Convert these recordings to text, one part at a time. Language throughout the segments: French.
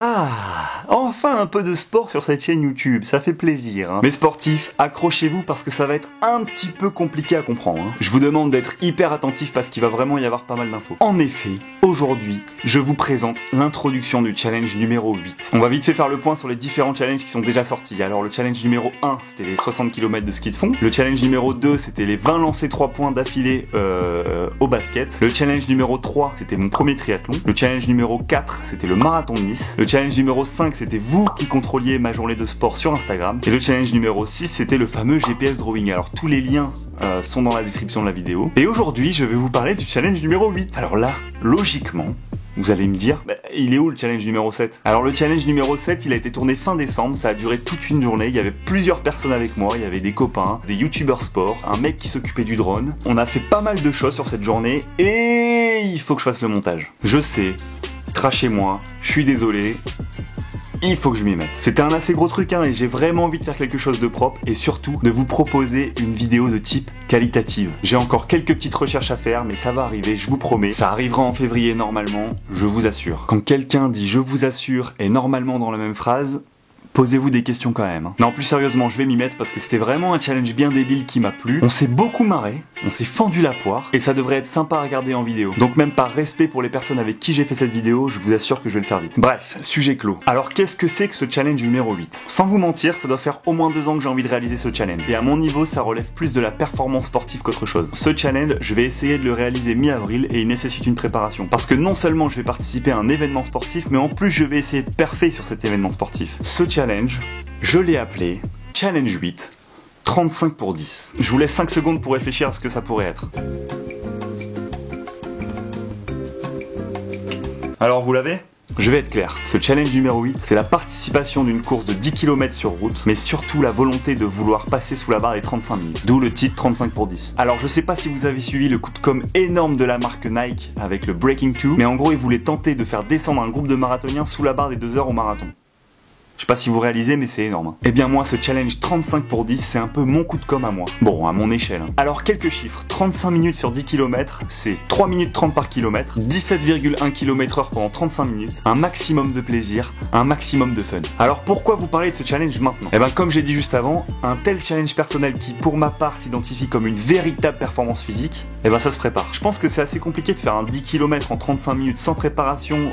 Ah, enfin un peu de sport sur cette chaîne YouTube, ça fait plaisir. Hein. Mes sportifs, accrochez-vous parce que ça va être un petit peu compliqué à comprendre. Hein. Je vous demande d'être hyper attentif parce qu'il va vraiment y avoir pas mal d'infos. En effet, aujourd'hui, je vous présente l'introduction du challenge numéro 8. On va vite fait faire le point sur les différents challenges qui sont déjà sortis. Alors le challenge numéro 1, c'était les 60 km de ski de fond. Le challenge numéro 2, c'était les 20 lancers 3 points d'affilée au basket. Le challenge numéro 3, c'était mon premier triathlon. Le challenge numéro 4, c'était le marathon de Nice. Le challenge numéro 5, c'était vous qui contrôliez ma journée de sport sur Instagram. Et le challenge numéro 6, c'était le fameux GPS drawing. Alors tous les liens sont dans la description de la vidéo. Et aujourd'hui, je vais vous parler du challenge numéro 8. Alors là, logiquement, vous allez me dire, il est où le challenge numéro 7? Alors le challenge numéro 7, il a été tourné fin décembre, ça a duré toute une journée, il y avait plusieurs personnes avec moi, il y avait des copains, des youtubeurs sport, un mec qui s'occupait du drone. On a fait pas mal de choses sur cette journée et il faut que je fasse le montage. Je sais, crachez-moi, je suis désolé. Il faut que je m'y mette. C'était un assez gros truc et j'ai vraiment envie de faire quelque chose de propre et surtout de vous proposer une vidéo de type qualitative. J'ai encore quelques petites recherches à faire mais ça va arriver, je vous promets. Ça arrivera en février normalement, je vous assure. Quand quelqu'un dit je vous assure et normalement dans la même phrase, posez-vous des questions quand même. Non, plus sérieusement, je vais m'y mettre parce que c'était vraiment un challenge bien débile qui m'a plu. On s'est beaucoup marré, on s'est fendu la poire et ça devrait être sympa à regarder en vidéo. Donc même par respect pour les personnes avec qui j'ai fait cette vidéo, je vous assure que je vais le faire vite. Bref, sujet clos. Alors qu'est-ce que c'est que ce challenge numéro 8? Sans vous mentir, ça doit faire au moins 2 ans que j'ai envie de réaliser ce challenge. Et à mon niveau, ça relève plus de la performance sportive qu'autre chose. Ce challenge, je vais essayer de le réaliser mi-avril et il nécessite une préparation. Parce que non seulement je vais participer à un événement sportif, mais en plus je vais essayer de perfer sur cet événement sportif. Ce challenge, je l'ai appelé Challenge 8, 35 pour 10. Je vous laisse 5 secondes pour réfléchir à ce que ça pourrait être. Alors vous l'avez ? Je vais être clair, ce challenge numéro 8, c'est la participation d'une course de 10 km sur route, mais surtout la volonté de vouloir passer sous la barre des 35 minutes. D'où le titre 35 pour 10. Alors je sais pas si vous avez suivi le coup de com' énorme de la marque Nike avec le Breaking 2, mais en gros ils voulaient tenter de faire descendre un groupe de marathoniens sous la barre des 2 heures au marathon. Je sais pas si vous réalisez, mais c'est énorme. Eh bien moi, ce challenge 35 pour 10, c'est un peu mon coup de com' à moi. Bon, à mon échelle. Alors quelques chiffres. 35 minutes sur 10 km, c'est 3 minutes 30 par kilomètre, 17,1 km/h pendant 35 minutes, un maximum de plaisir, un maximum de fun. Alors pourquoi vous parlez de ce challenge maintenant? Eh ben comme j'ai dit juste avant, un tel challenge personnel qui pour ma part s'identifie comme une véritable performance physique, eh ben ça se prépare. Je pense que c'est assez compliqué de faire un 10 km en 35 minutes sans préparation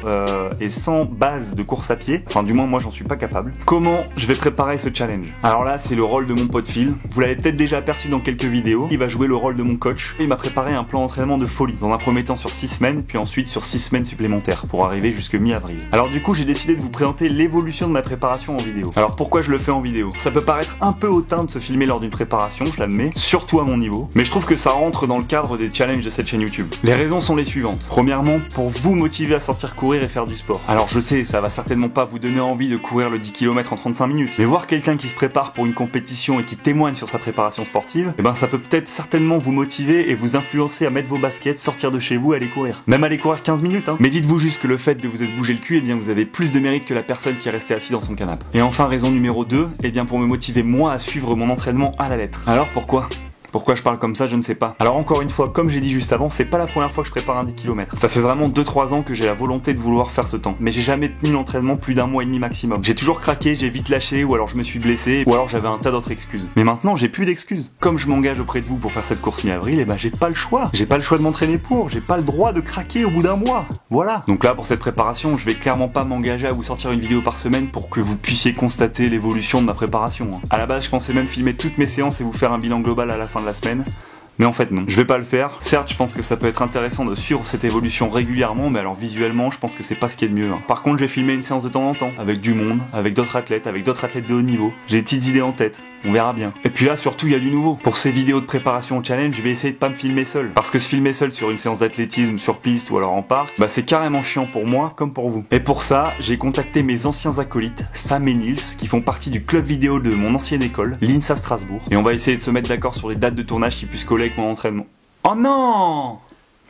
et sans base de course à pied. Enfin du moins moi j'en suis pas capable. Comment je vais préparer ce challenge? Alors là, c'est le rôle de mon pote Phil. Vous l'avez peut-être déjà aperçu dans quelques vidéos. Il va jouer le rôle de mon coach. Il m'a préparé un plan d'entraînement de folie. Dans un premier temps sur 6 semaines, puis ensuite sur 6 semaines supplémentaires pour arriver jusque mi-avril. Alors du coup, j'ai décidé de vous présenter l'évolution de ma préparation en vidéo. Alors pourquoi je le fais en vidéo? Ça peut paraître un peu hautain de se filmer lors d'une préparation, je l'admets, surtout à mon niveau. Mais je trouve que ça rentre dans le cadre des challenges de cette chaîne YouTube. Les raisons sont les suivantes. Premièrement, pour vous motiver à sortir courir et faire du sport. Alors je sais, ça va certainement pas vous donner envie de courir le 10 km en 35 minutes. Mais voir quelqu'un qui se prépare pour une compétition et qui témoigne sur sa préparation sportive, eh ben ça peut peut-être certainement vous motiver et vous influencer à mettre vos baskets, sortir de chez vous et aller courir. Même aller courir 15 minutes, hein. Mais dites-vous juste que le fait de vous être bougé le cul, eh bien vous avez plus de mérite que la personne qui est restée assise dans son canapé. Et enfin, raison numéro 2, eh bien pour me motiver moi à suivre mon entraînement à la lettre. Alors pourquoi? Pourquoi je parle comme ça, je ne sais pas. Alors encore une fois, comme j'ai dit juste avant, c'est pas la première fois que je prépare un 10 km. Ça fait vraiment 2-3 ans que j'ai la volonté de vouloir faire ce temps. Mais j'ai jamais tenu l'entraînement plus d'1 mois et demi maximum. J'ai toujours craqué, j'ai vite lâché, ou alors je me suis blessé, ou alors j'avais un tas d'autres excuses. Mais maintenant, j'ai plus d'excuses. Comme je m'engage auprès de vous pour faire cette course mi-avril, eh ben j'ai pas le choix. J'ai pas le choix de m'entraîner pour, j'ai pas le droit de craquer au bout d'1 mois. Voilà. Donc là, pour cette préparation, je vais clairement pas m'engager à vous sortir une vidéo par semaine pour que vous puissiez constater l'évolution de ma préparation. À la base, je pensais même filmer toutes mes séances et vous faire un bilan global à la fin de la semaine. Mais en fait non, je vais pas le faire. Certes, je pense que ça peut être intéressant de suivre cette évolution régulièrement, mais alors visuellement, je pense que c'est pas ce qui est de mieux. Par contre, j'ai filmé une séance de temps en temps, avec du monde, avec d'autres athlètes de haut niveau. J'ai des petites idées en tête, on verra bien. Et puis là, surtout, il y a du nouveau. Pour ces vidéos de préparation au challenge, je vais essayer de pas me filmer seul. Parce que se filmer seul sur une séance d'athlétisme, sur piste ou alors en parc, bah c'est carrément chiant pour moi comme pour vous. Et pour ça, j'ai contacté mes anciens acolytes, Sam et Nils, qui font partie du club vidéo de mon ancienne école, l'INSA Strasbourg. Et on va essayer de se mettre d'accord sur les dates de tournage qui puissent coller avec mon entraînement. Oh non!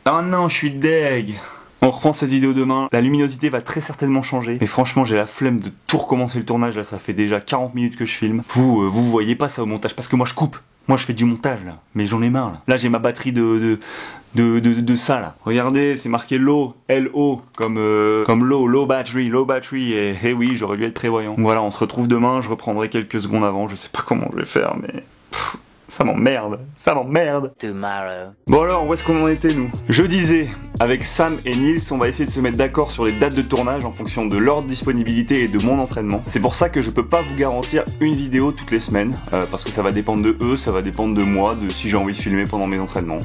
Oh non, je suis deg! On reprend cette vidéo demain, la luminosité va très certainement changer, mais franchement j'ai la flemme de tout recommencer le tournage, là ça fait déjà 40 minutes que je filme. Vous voyez pas ça au montage, parce que moi je coupe. Moi je fais du montage là, mais j'en ai marre là. Là j'ai ma batterie de de ça là. Regardez, c'est marqué low, L-O, comme low battery, et oui, j'aurais dû être prévoyant. Voilà, on se retrouve demain, je reprendrai quelques secondes avant, je sais pas comment je vais faire, mais... ça m'emmerde. Tomorrow. Bon alors, où est-ce qu'on en était nous? Je disais, avec Sam et Nils, on va essayer de se mettre d'accord sur les dates de tournage en fonction de leur disponibilité et de mon entraînement. C'est pour ça que je peux pas vous garantir une vidéo toutes les semaines, parce que ça va dépendre de eux, ça va dépendre de moi, de si j'ai envie de filmer pendant mes entraînements.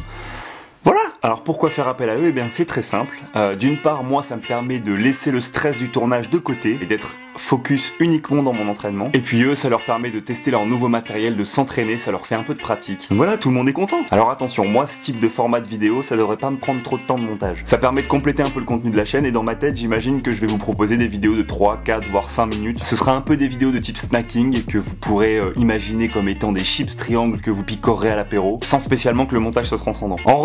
Voilà. Alors pourquoi faire appel à eux? Eh bien c'est très simple. D'une part, moi ça me permet de laisser le stress du tournage de côté et d'être focus uniquement dans mon entraînement. Et puis eux, ça leur permet de tester leur nouveau matériel, de s'entraîner, ça leur fait un peu de pratique. Donc voilà, tout le monde est content. Alors attention, moi ce type de format de vidéo, ça devrait pas me prendre trop de temps de montage. Ça permet de compléter un peu le contenu de la chaîne et dans ma tête, j'imagine que je vais vous proposer des vidéos de 3, 4, voire 5 minutes. Ce sera un peu des vidéos de type snacking et que vous pourrez imaginer comme étant des chips triangles que vous picorez à l'apéro, sans spécialement que le montage soit transcendant. En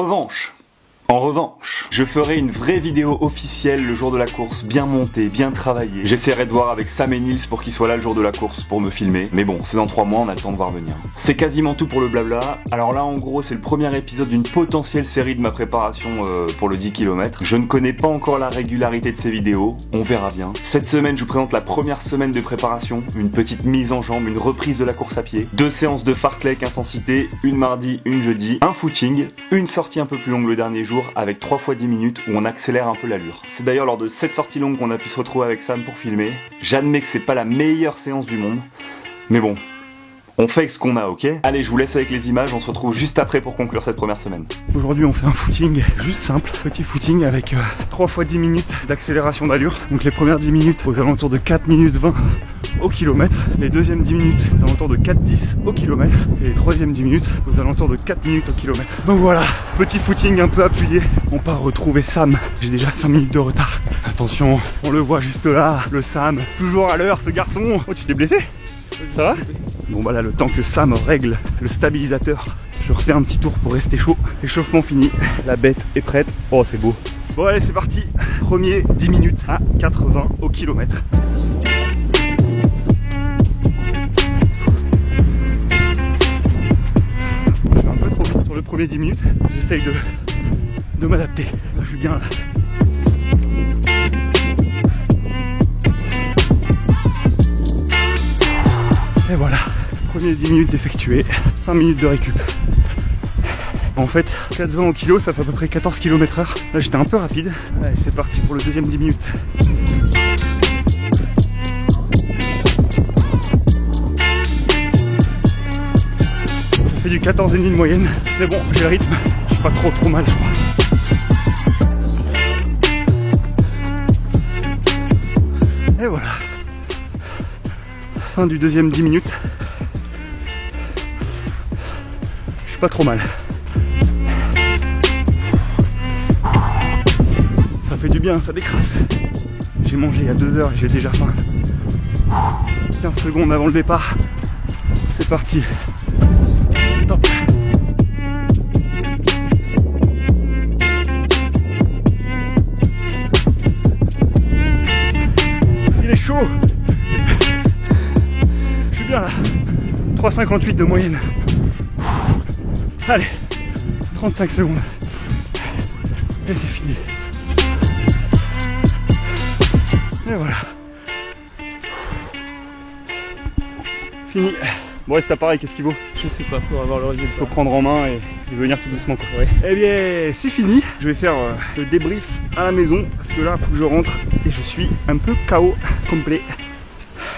revanche, je ferai une vraie vidéo officielle le jour de la course, bien montée, bien travaillée. J'essaierai de voir avec Sam et Nils pour qu'ils soient là le jour de la course pour me filmer. Mais bon, c'est dans 3 mois, on a le temps de voir venir. C'est quasiment tout pour le blabla. Alors là, en gros, c'est le premier épisode d'une potentielle série de ma préparation pour le 10 km. Je ne connais pas encore la régularité de ces vidéos, on verra bien. Cette semaine, je vous présente la première semaine de préparation, une petite mise en jambe, une reprise de la course à pied, 2 séances de fartlek intensité, une mardi, une jeudi, un footing, une sortie un peu plus longue le dernier jour, avec 3 fois 10 minutes où on accélère un peu l'allure. C'est d'ailleurs lors de cette sortie longue qu'on a pu se retrouver avec Sam pour filmer. J'admets que c'est pas la meilleure séance du monde, mais bon, on fait avec ce qu'on a, ok? Allez, je vous laisse avec les images, on se retrouve juste après pour conclure cette première semaine. Aujourd'hui, on fait un footing juste simple, petit footing avec 3 fois 10 minutes d'accélération d'allure. Donc les premières 10 minutes aux alentours de 4 minutes 20 au kilomètre, les deuxièmes 10 minutes aux alentours de 4,10 au kilomètre et les troisièmes 10 minutes aux alentours de 4 minutes au kilomètre. Donc voilà, petit footing un peu appuyé. On part retrouver Sam, j'ai déjà 5 minutes de retard. Attention, on le voit juste là, le Sam, toujours à l'heure ce garçon. Oh, tu t'es blessé? Ça va? Bon bah là, le temps que Sam règle le stabilisateur, je refais un petit tour pour rester chaud. Échauffement fini, la bête est prête. Oh, c'est beau. Bon allez, c'est parti. Premier 10 minutes à 4,20 au kilomètre. Je fais un peu trop vite sur le premier 10 minutes. J'essaye de m'adapter. Là, je suis bien là. Et voilà, premier 10 minutes d'effectué, 5 minutes de récup. En fait, 4,20 au kilo, ça fait à peu près 14 km/h. Là, j'étais un peu rapide. Allez, c'est parti pour le deuxième 10 minutes. Ça fait du 14,5 de moyenne. C'est bon, j'ai le rythme. Je suis pas trop mal, je crois. Et voilà. Fin du deuxième 10 minutes. Je suis pas trop mal. Ça fait du bien, ça décrasse. J'ai mangé il y a 2 heures et j'ai déjà faim. 15 secondes avant le départ. C'est parti. Top. Il est chaud. Bien là, 3,58 de moyenne. Allez, 35 secondes. Et c'est fini. Et voilà. Fini. Bon, reste pareil, qu'est-ce qu'il vaut? Je sais pas, faut avoir le résultat. Faut prendre en main et venir tout doucement quoi. Ouais. Eh bien, c'est fini. Je vais faire le débrief à la maison parce que là, il faut que je rentre et je suis un peu KO complet.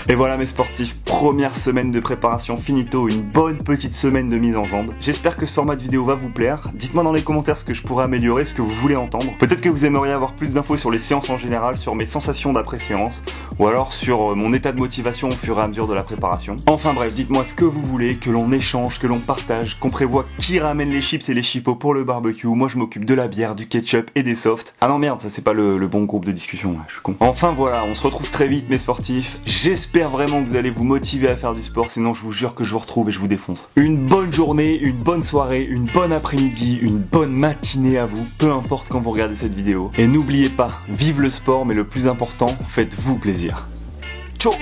Et voilà mes sportifs, première semaine de préparation finito, une bonne petite semaine de mise en jambe. J'espère que ce format de vidéo va vous plaire. Dites-moi dans les commentaires ce que je pourrais améliorer, ce que vous voulez entendre. Peut-être que vous aimeriez avoir plus d'infos sur les séances en général, sur mes sensations d'après-séance, ou alors sur mon état de motivation au fur et à mesure de la préparation. Enfin bref, dites-moi ce que vous voulez, que l'on échange, que l'on partage, qu'on prévoit qui ramène les chips et les chipots pour le barbecue. Moi je m'occupe de la bière, du ketchup et des softs. Ah non merde, ça c'est pas le bon groupe de discussion, je suis con. Enfin voilà, on se retrouve très vite mes sportifs. J'espère vraiment que vous allez vous motiver à faire du sport, sinon je vous jure que je vous retrouve et je vous défonce. Une bonne journée, une bonne soirée, une bonne après-midi, une bonne matinée à vous, peu importe quand vous regardez cette vidéo. Et n'oubliez pas, vive le sport, mais le plus important, faites-vous plaisir. Ciao.